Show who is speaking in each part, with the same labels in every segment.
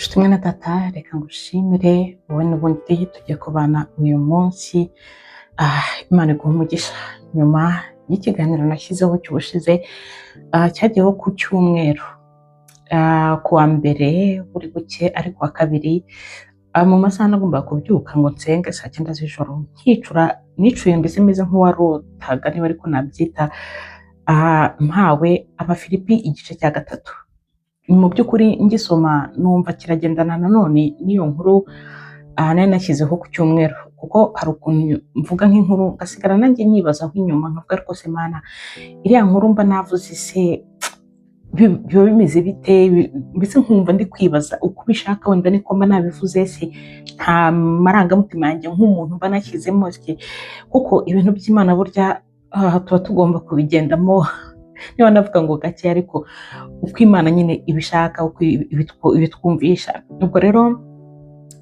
Speaker 1: Nshuti mwene data, reka ngushimire wowe n'ubundi tugiye kubana uyu munsi. Imana iguhe umugisha. Nyuma y'ikiganiro nashyizeho cy'ubushize cyagiyeho ku cyumweru, ku wa mbere buri buke, ariko ku wa kabiri mu masaha nagombaga kubyuka ngo nsenge saa 9 z'ijoro, nicuye mbese meze nk'uwarotaga niba ariko nabyita, mpawe Abafilipi igice cya 3. Mu by'ukuri ngisoma numva kiragendana nanone n'iyo nkuru nari nashyizeho ku cyumweru, kuko hari ukuntu mvuga nk'inkuru ngasigara nanjye nyibaza nk'inyuma nkavuga ariko se Mana, iriya nkuru mba navuze se biba bimeze bite? Mbese nkumva ndi kwibaza uko ubishaka, wenda niko mba nabivuze se nta marangamutima yanjye nk'umuntu mba nashyizemo se, kuko ibintu by'Imana burya tuba tugomba kubigendamo niba navuga ngo gake, ariko uko Imana nyine ibishaka, uko ibitwumvisha. Ubwo rero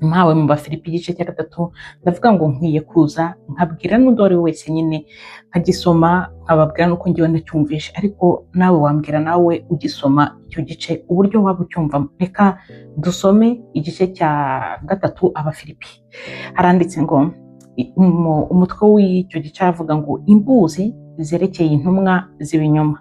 Speaker 1: mpawe mu Bafilipi igice cya 3, ndavuga ngo nkwiye kuza nkabwira n'undi wari wese nyine nkagisoma, nkababwira nuko ngiye nacyumvisha, ariko nawe wambwira nawe ugisoma icyo gice uburyo waba ucyumva. Reka dusome igice cya 3 Abafilipi. Haranditse ngo umutwe w'icyo gice aravuga ngo imbuzi zerekeye intumwa z'ibinyoma.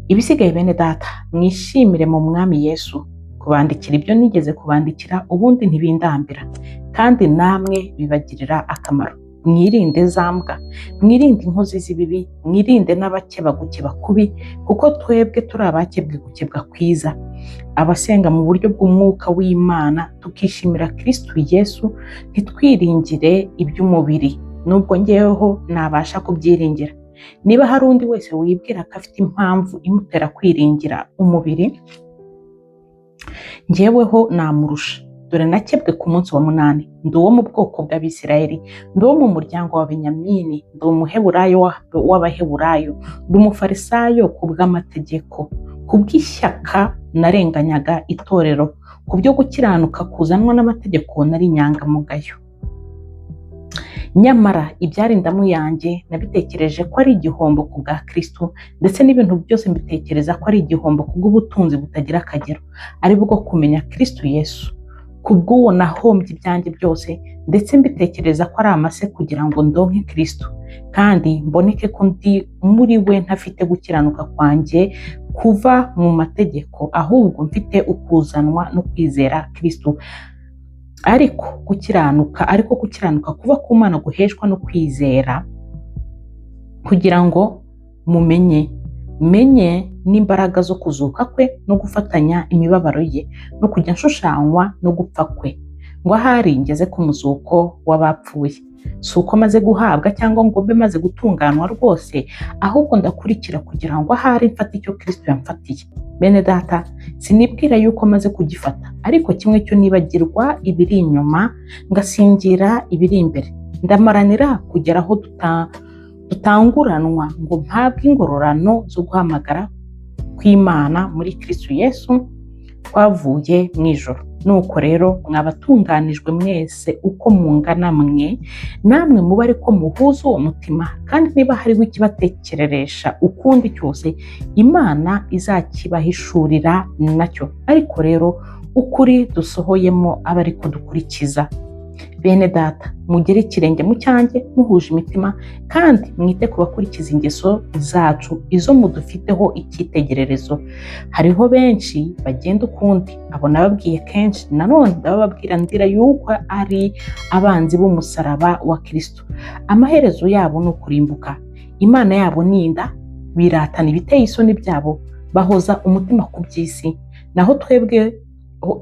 Speaker 1: Ibisigaye bene data, mwishimire mu Mwami Yesu kubandikira ibyo nigeze kubandikira, ubundi ntibindambira kandi namwe bibagirira akamaro. Mwirinde zambwa, mwirinde inkozi z'ibibi, mwirinde n'abakeba gukeba kubi, kuko twebwe turi abakebwe gukebwa kwiza, abasenga mu buryo bw'umwuka w'Imana, tukishimira Kristo Yesu, ntitwiringire iby'umubiri, nubwo ngeweho nabasha kubyiringira. Niba hari undi wese wibwira ko afite impamvu imutera kwiringira umubiri, ngeweho namurusha. Dore nakebwe ku munsi wa 8, ndi uwo mu bwoko bw'Abisirayeli, ndi uwo mu muryango wa Benyamini, ndi umuheburayo w'Abaheburayo, ndi umufarisayo ku bw'amategeko, ku bw'ishyaka narenganyaga itorero, ku byo gukiranuka kuzanwa n'amategeko nari inyangamugayo. Nyamara ibyari indamu yanjye nabitekereje ko ari igihombo ku bwa Kristo, ndetse n'ibintu byose mbitekereza ko ari igihombo ku bw'ubutunzi butagira akagero, ari bwo kumenya Kristo Yesu. Ku bw'uwo nahombye ibyanjye byose, ndetse mbitekereza ko ari amase kugira ngo ndonke Kristo, kandi mboneke ko ndi muri we ntafite gukiranuka kwanjye kuva mu mategeko, ahubwo mfite ukuzanwa no kwizera Kristo. Ariko gukiranuka kuva ku Mana guheshwa no kwizera, kugira ngo menye n'imbaraga zo kuzuka kwe no gufatanya imibabaro ye, no kujya nshushanywa no gupfa kwe, ngo ahari ngeze ku muzuko w'abapfuye. Si uko maze guhabwa cyangwa ngo mbe maze gutunganwa rwose, ahubwo ndakurikira kugira ngo ahari mfate icyo Kristo yamfatiye. Bene data, sinibwira yuko maze kugifata, ariko kimwe cyo nibagirwa ibiri inyuma, ngasingira ibiri imbere. Ndamaranira kugera aho dutanguranwa ngo mpabwe ingororano zo guhamagara kw'Imana muri Kristo Yesu twavuye mu ijoro. Nuko rero mwabatunganijwe mwese uko mungana mwe, namwe muba ariko muhuza uwo mutima, kandi niba hariho ikibatekereresha ukundi cyose, Imana izakibahishurira nacyo. Ariko rero ukuri dusohoyemo aba ariko dukurikiza. Bene data, mugere ikirenge mu cyanjye muhuje imitima, kandi mwite ku bakurikiza ingeso zacu, izo mudufiteho icyitegererezo. Hariho benshi bagenda ukundi, abo nababwiye kenshi, nanone ndababwira ndira yuko ari abanzi b'umusaraba wa Kristo. Amaherezo yabo ni ukurimbuka, Imana yabo ni inda, biratana ibiteye isoni byabo, bahoza umutima ku by'isi. Naho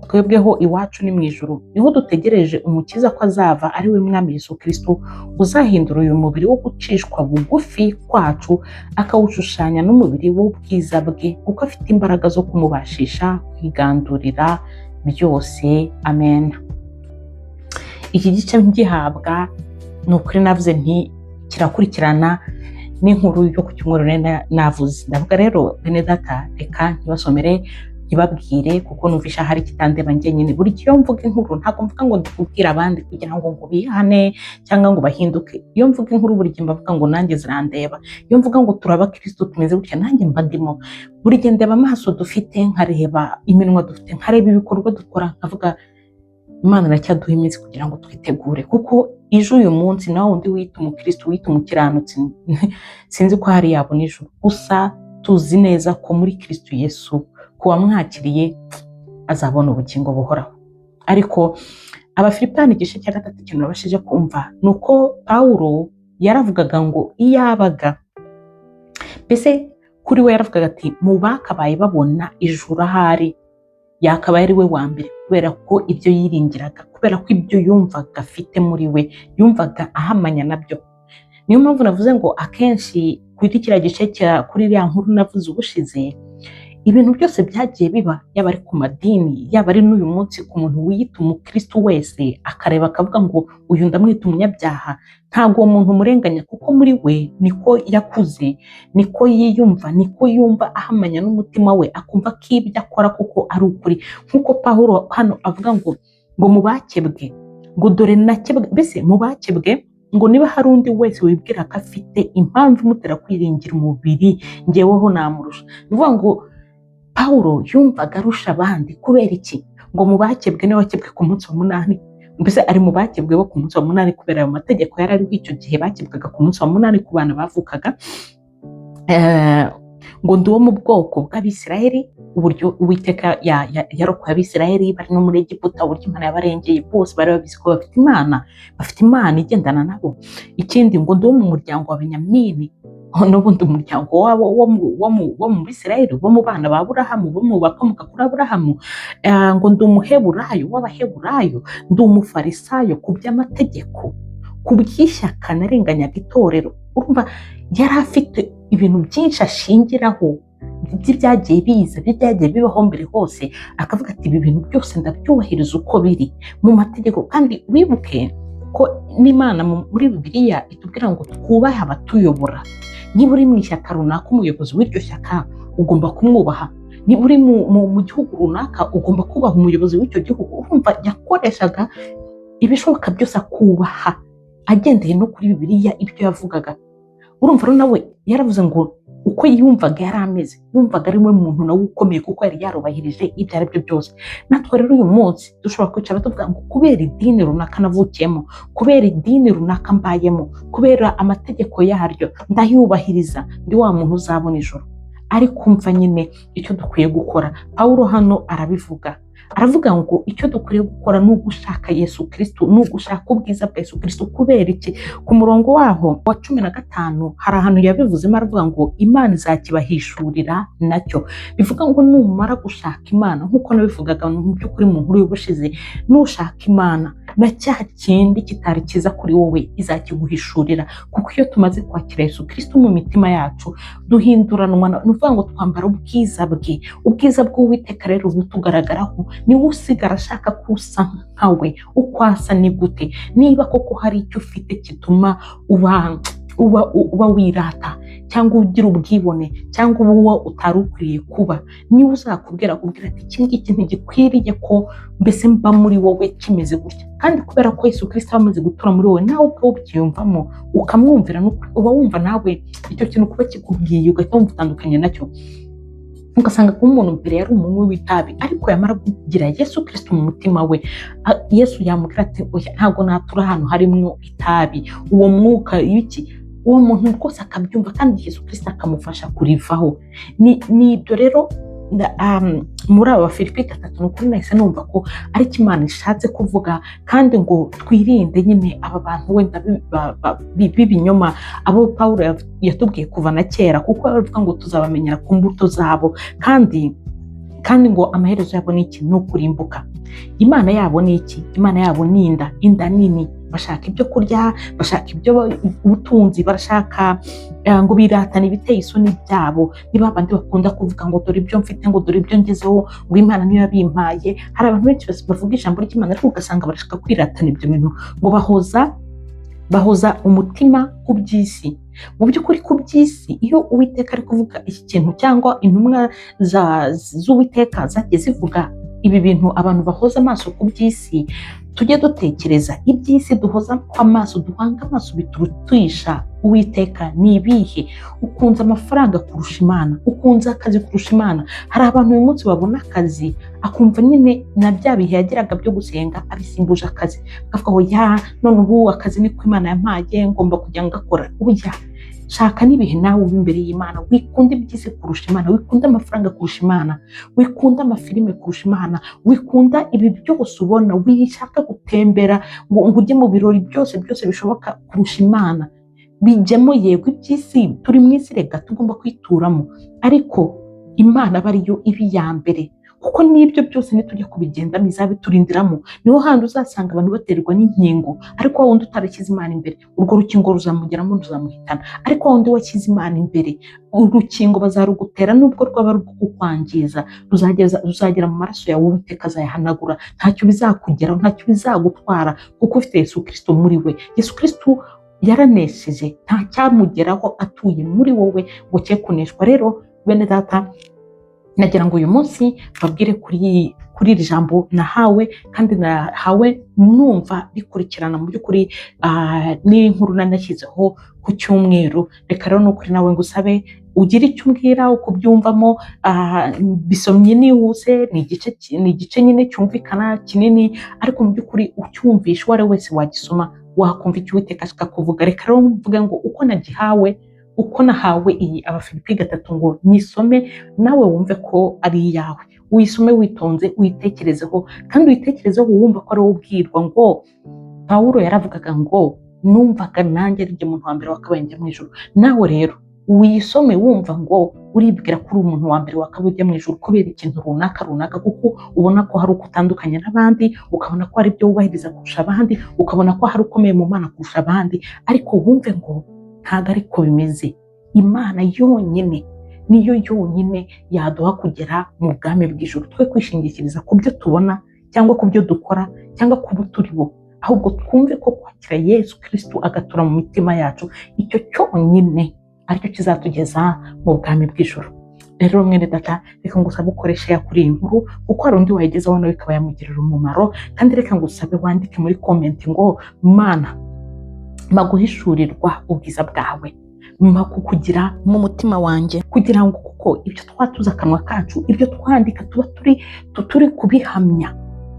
Speaker 1: twebweho iwacu ni mu ijuru, niho dutegereje umukiza ko azava, ari we Mwami Yesu Kristo, uzahindura uyu mubiri wo gucishwa bugufi kwacu, akawushushanya n'umubiri w'ubwiza bwe, kuko afite imbaraga zo kumubashisha kwigandurira byose. Amen. Iki gice ngihabwa, ni ukuri navuze nti kirakurikirana n'inkuru yo ku cyumweru navuze. Ndavuga rero bene data, reka ntibasomere ntibabwire kuko numvisha hari kitandeba njye nyine. Buri gihe iyo mvuga inkuru ntabwo mvuga ngo ndikubwira abandi kugira ngo bihane cyangwa ngo bahinduke. Iyo mvuga inkuru buri gihe mbavuga ngo nanjye zirandeba. Iyo mvuga ngo turaba Kristo tumeze gutya nanjye mba ndimo. Buri gihe ndeba amaso dufite, nkareba iminwa dufite, nkareba ibikorwa dukora, nkavuga Imana iracyaduha iminsi kugira ngo twitegure, kuko ejo uyu munsi nawe undi wita umukristo, wita umukiranutsi, sinzi ko hari yabona ijuru. Gusa tuzi neza ko muri Kristo Yesu ko wamwakiriye azabona ubugingo buhoraho. Ariko Abafilipani igice cya 3 ikintu nabashije kumva nuko Pawulo yaravugaga ngo iyabaga, mbese kuri we yaravugaga ati mu bakabaye babona ijuru ahari yakabaye ari we wa mbere, kubera ko ibyo yiringiraga, kubera ko ibyo yumvaga afite muri we yumvaga ahamanya nabyo. Niyo mpamvu navuze ngo akenshi kuri kiriya gice kuri iriya nkuru navuze ubushize, ibintu byose byagiye biba, yaba ari ku madini, yaba ari n'uyu munsi ku muntu wiyita umukristo wese akareba akavuga ngo uyu ndamwita umunyabyaha, ntabwo uwo muntu umurenganya, kuko muri we niko yakuze, niko yiyumva, niko yumva ahamanya n'umutima we, akumva ko ibyo akora kuko ari ukuri. Nk'uko Pawulo hano avuga ngo mu bakebwe, ngo dore nakebwe, mbese mu bakebwe ngo niba hari undi wese wibwira ko afite impamvu imutera kwiringira umubiri, njyeweho namurusha. Ni ukuvuga ngo Pawulo yumvaga arusha abandi kubera iki? Ngo mu bakebwe niwe wakebwe ku munsi wa 8, mbese ari mu bakebwe bo ku munsi wa 8 kubera ayo mategeko yari ariho icyo gihe, bakebwaga ku munsi wa 8 ku bana bavukaga. Ngo ndi uwo mu bwoko bw'Abisiraheli, uburyo Uwiteka yarokoye Abisiraheli bari no muri Egiputa, uburyo Imana yabarengeye, bose bari babizi ko bafite Imana igendana nabo. Ikindi ngo ndi uwo mu muryango wa Benyamini, n'ubundi umuryango wabo wo mu Bisiraheli, bo mu bana ba Aburahamu, bo mu bakomoka kuri Aburahamu. Ngo ndi umuheburayo w'Abaheburayo, ndi umufarisayo ku by'amategeko, ku bw'ishyaka narenganyaga itorero. Urumva yari afite ibintu byinshi ashingiraho by'ibyagiye biza, byagiye bibaho mbere hose, akavuga ati ibi bintu byose ndabyubahiriza uko biri mu mategeko. Kandi wibuke ko n'Imana muri Bibiliya itubwira ngo twubahe abatuyobora. Niba uri mu ishyaka runaka, umuyobozi w'iryo shyaka ugomba kumwubaha. Niba uri mu gihugu runaka ugomba kubaha umuyobozi w'icyo gihugu. Urumva yakoreshaga ibishoboka byose akubaha, agendeye no kuri Bibiliya ibyo yavugaga. Urumva rero nawe yaravuze ngo uko yumvaga yari ameze, yumvaga ari we muntu nawe ukomeye kuko yari yarubahirije ibyo ari byo byose. Natwe rero uyu munsi dushobora kwicara tuvuga ngo kubera idini runaka navukiyemo, kubera idini runaka mbayemo, kubera amategeko yaryo ndayubahiriza, ndi wa muntu uzabona ijoro. Ariko umva nyine icyo dukwiye gukora. Pawulo hano aravuga ngo icyo dukwiriye gukora ni ugushaka Yesu Kristo, ni ugushaka ubwiza bwa Yesu Kristo. Kubera iki? Ku murongo waho wa 15 hari ahantu yabivuzemo, aravuga ngo Imana izakibahishurira nacyo. Bivuga ngo numara gushaka Imana, nk'uko nabivugaga mu by'ukuri mu nkuru y'ubushize, nushaka Imana na cya kindi kitari cyiza kuri wowe izakiguhishurira. Kuko iyo tumaze kwakira Yesu Kristo mu mitima yacu, duhinduranwa, ni ukuvuga ngo twambara ubwiza bwe. Ubwiza bw'Uwiteka rero butugaragaraho, niwe usigara ashaka kusa nkawe. Uko asa ni gute? Niba koko hari icyo ufite kituma uba wirata cyangwa ugira ubwibone cyangwa uwo utari ukwiriye kuba, niwe uzakubwira ati iki ngiki ntigikwiriye ko mbese mba muri wowe kimeze gutya. Kandi kubera ko Yesu Kristo amaze gutura muri wowe, nawe ubwo ubyiyumvamo ukamwumvira, uba wumva nawe icyo kintu kuba kikubwiye ugahita wumva utandukanye nacyo. Ugasanga ko umuntu mbere yari umunywi w'itabi, ariko yamara kugira Yesu Kristo mu mutima we, Yesu yamubwira ati oya, ntabwo natura ahantu harimo itabi, uwo mwuka y'iki, uwo muntu rwose akabyumva, kandi Yesu Kristo akamufasha kurivaho. Ni ibyo rero muri aba Filipi 3 n'ukuri nahise numva ko ari Imana ishatse kuvuga. Kandi ngo twirinde nyine aba bantu wenda b'ibinyoma, abo Pawulo yatubwiye kuva na kera, kuko aravuga ngo tuzabamenyera ku mbuto zabo. Kandi ngo amaherezo yabo ni iki? Ni ukurimbuka. Imana yabo ni iki? Imana yabo ni inda nini. Bashaka ibyo kurya, bashaka ibyo ubutunzi, barashaka ngo biratane ibiteye isoni byabo. Niba abandi bakunda kuvuga ngo dore ibyo mfite, ngo dore ibyo ngezeho, ngo Imana niyo yabimpaye. Hari abantu benshi bavuga ijambo ry'Imana ariko ugasanga barashaka kwiratana ibyo bintu, ngo bahoza umutima ku by'isi. Mu by'ukuri ku by'isi, iyo Uwiteka ari kuvuga iki kintu cyangwa intumwa z'Uwiteka zagiye zivuga ibi bintu abantu bahoza amaso ku by'isi, tujye dutekereza iby'isi duhoza amaso, duhanga amaso biturutisha Uwiteka ni ibihe? Ukunze amafaranga kurusha Imana, ukunze akazi kurusha Imana. Hari abantu uyu munsi babona akazi akumva nyine na bya bihe yagiraga byo gusenga abisimbuje akazi, akavuga ngo ya none ubu akazi niko Imana yampaye ngomba kujya ngakora. Oya, shaka n'ibihe nawe uri imbere y'Imana, wikunda iby'isi kurusha Imana, wikunda amafaranga kurusha Imana, wikunda amafilime kurusha Imana, wikunda ibi byose ubona, wishaka gutembera ngo ujye mu birori byose bishoboka kurusha Imana. Bijyemo yego, iby'isi turi mu isi rega tugomba kwituramo, ariko Imana aba ariyo iba iya mbere, kuko n'ibyo byose nitujya kubigendamo izabiturindiramo. Niho handi uzasanga abantu baterwa n'inkingo, ariko wa wundi utarashyize Imana imbere, urwo rukingo ruzamugeramo ruzamuhitana. Ariko wa wundi washyize Imana imbere, urukingo bazarugutera nubwo rwaba rukukwangiza, ruzagera mu maraso yawe, Uwiteka azayahanagura. Ntacyo bizakugeraho, ntacyo bizagutwara, kuko ufite Yesu Kristo muri we. Yesu Kristo yaranesheje, nta cyamugeraho atuye muri wowe ngo cye kuneshwa. Rero bene data, nagira ngo uyu munsi babwire kuri iri jambo nahawe, kandi nahawe numva rikurikirana mu by'ukuri n'inkuru nanashyizeho ku cyumweru. Reka rero n'ukuri nawe ngo usabe ugire icyo umbwira uko byumvamo. Bisomye nihuse, ni igice nyine cyumvikana kinini, ariko mu by'ukuri ucyumvisha uwo ari wese wagisoma wakumva icyo Uwiteka ashaka kuvuga. Reka rero mvuge ngo uko nahawe iyi Abafilipi 3 ngo nyisome, nawe wumve ko ari iyawe. Uyisome witonze, uyitekerezeho, kandi uyitekerezeho wumva ko ari wowe ubwirwa. Ngo Pawulo yaravugaga ngo numvaga nanjye ari umuntu wa mbere wakabaye njya mu ijuru. Nawe rero uyisome wumva ngo uribwira ko uri umuntu wa mbere wakabaye ujya mu ijuru kubera ikintu runaka, kuko ubona ko hari uko utandukanye n'abandi, ukabona ko hari ibyo wubahiriza kurusha abandi, ukabona ko hari ukomeye mu Mana kurusha abandi. Ariko wumve ngo ntabwo ariko bimeze. Imana yonyine niyo yonyine yaduha kugera mu bwami bw'ijuru. Twe kwishingikiriza ku byo tubona cyangwa ku byo dukora cyangwa ku bo turi bo, ahubwo twumve ko kwakira Yesu Kristo agatura mu mitima yacu, icyo cyonyine aricyo kizatugeza mu bwami bw'ijuru. Rero mwene data, reka ngusabe ukoreshe kuri iyi nkuru, kuko hari undi wayigezaho nawe ikaba yamugirira umumaro. Kandi reka ngusabe wandike muri komenti ngo Mana, maguhishurirwa ubwiza bwawe, kukugira mu mutima wanjye, kugira ngo kuko ibyo twatuze akanwa kacu, ibyo twandika tuba turi kubihamya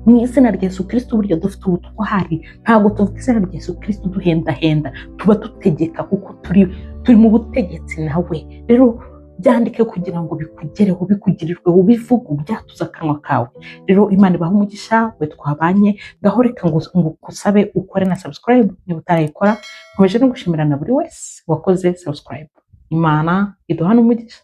Speaker 1: mu izina rya Yesu Kristo. Buryo dufite ubutwari, ntabwo tuvuga izina rya Yesu Kristo duhendahenda, tuba dutegeka kuko turi mu butegetsi nawe. Rero byandike kugira ngo bikugereho, bikugirirweho, ubivuge, ubyatuze akanwa kawe. Rero Imana ibahe umugisha, we twabanye. Ngaho reka ngo ngusabe ukore na subscribe niba utarayikora. Nkomeje no gushimira na buri wese wakoze subscribe. Imana iduhane umugisha.